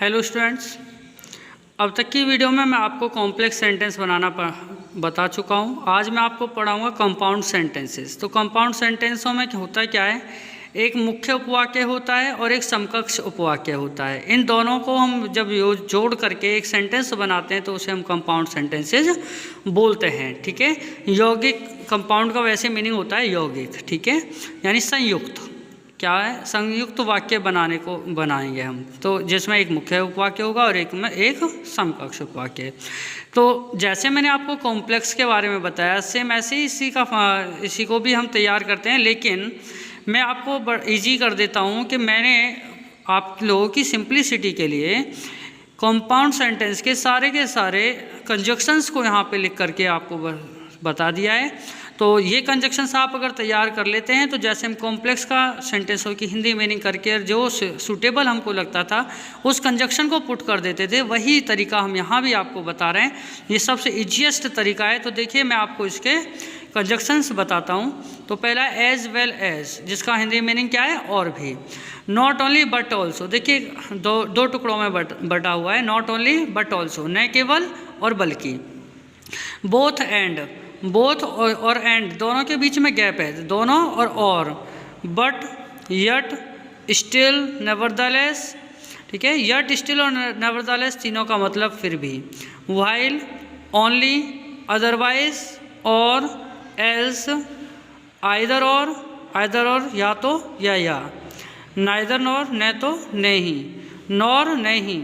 Hello students, अब तक की वीडियो में मैं आपको कॉम्प्लेक्स सेंटेंस बनाना बता चुका हूँ। आज मैं आपको पढ़ाऊँगा कंपाउंड सेंटेंसेस। तो कंपाउंड सेंटेंसों में होता क्या है, एक मुख्य उपवाक्य होता है और एक समकक्ष उपवाक्य होता है। इन दोनों को हम जब जोड़ करके एक सेंटेंस बनाते हैं तो उसे हम कंपाउंड सेंटेंसेस बोलते हैं। ठीक है, यौगिक कंपाउंड का वैसे मीनिंग होता है यौगिक, ठीक है, यानी संयुक्त। क्या है, संयुक्त वाक्य बनाएंगे हम, तो जिसमें एक मुख्य उपवाक्य होगा और एक में एक समकक्ष उपवाक्य। तो जैसे मैंने आपको कॉम्प्लेक्स के बारे में बताया, सेम ऐसे ही इसी को भी हम तैयार करते हैं, लेकिन मैं आपको इजी कर देता हूँ कि मैंने आप लोगों की सिंप्लिसिटी के लिए कंपाउंड सेंटेंस के सारे कंजक्शंस को यहाँ पे लिख करके आपको बता दिया है। तो ये कंजक्शंस आप अगर तैयार कर लेते हैं तो जैसे हम कॉम्प्लेक्स का सेंटेंस हो की हिंदी मीनिंग करके जो सूटेबल हमको लगता था उस कंजक्शन को पुट कर देते थे, वही तरीका हम यहाँ भी आपको बता रहे हैं। ये सबसे ईजीएस्ट तरीका है। तो देखिए मैं आपको इसके कंजक्शंस बताता हूँ। तो पहला एज वेल एज, जिसका हिंदी मीनिंग क्या है, और भी। नॉट ओनली बट ऑल्सो, देखिए दो टुकड़ों में बटा हुआ है, नॉट ओनली बट ऑल्सो, न केवल और बल्कि। बोथ एंड, बोथ और एंड दोनों के बीच में गैप है, दोनों और। बट, यट, स्टिल, नेवरदलेस, ठीक है, यट, स्टिल और नेवरदलेस तीनों का मतलब फिर भी। व्हाइल, ओनली, अदरवाइज, और, एल्स, आइदर और या तो या। नाइदर नॉर, न तो नहीं, नॉर नहीं,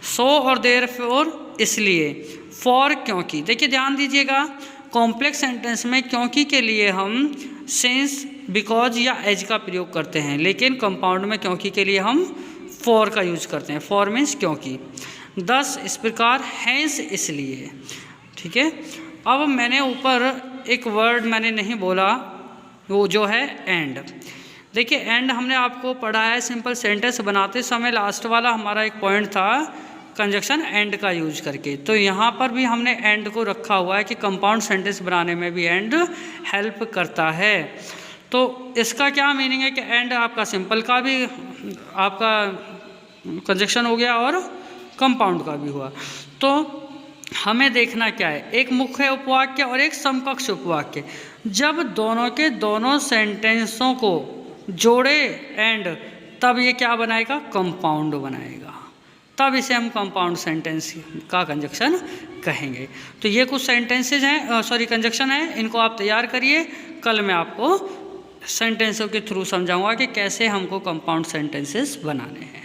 सो और देयरफॉर इसलिए, फॉर क्योंकि। देखिए ध्यान दीजिएगा, कॉम्प्लेक्स सेंटेंस में क्योंकि के लिए हम सिंस, बिकॉज या एज का प्रयोग करते हैं, लेकिन कंपाउंड में क्योंकि के लिए हम फॉर का यूज करते हैं। फॉर मीन्स क्योंकि। दस इस प्रकार, हैंस इसलिए, ठीक है। अब मैंने ऊपर एक वर्ड मैंने नहीं बोला, वो जो है एंड। देखिए एंड हमने आपको पढ़ा है सिंपल सेंटेंस बनाते समय, लास्ट वाला हमारा एक पॉइंट था कंजक्शन एंड का यूज करके। तो यहाँ पर भी हमने एंड को रखा हुआ है कि कंपाउंड सेंटेंस बनाने में भी एंड हेल्प करता है। तो इसका क्या मीनिंग है कि एंड आपका सिंपल का भी आपका कंजक्शन हो गया और कंपाउंड का भी हुआ। तो हमें देखना क्या है, एक मुख्य उपवाक्य और एक समकक्ष उपवाक्य। जब दोनों के दोनों सेंटेंसों को जोड़े एंड, तब ये क्या बनाएगा, कंपाउंड बनाएगा, तब इसे हम कंपाउंड सेंटेंस का कंजक्शन कहेंगे। तो ये कुछ सेंटेंसेज हैं, कंजक्शन है, इनको आप तैयार करिए। कल मैं आपको सेंटेंसों के थ्रू समझाऊंगा कि कैसे हमको कंपाउंड सेंटेंसेस बनाने हैं।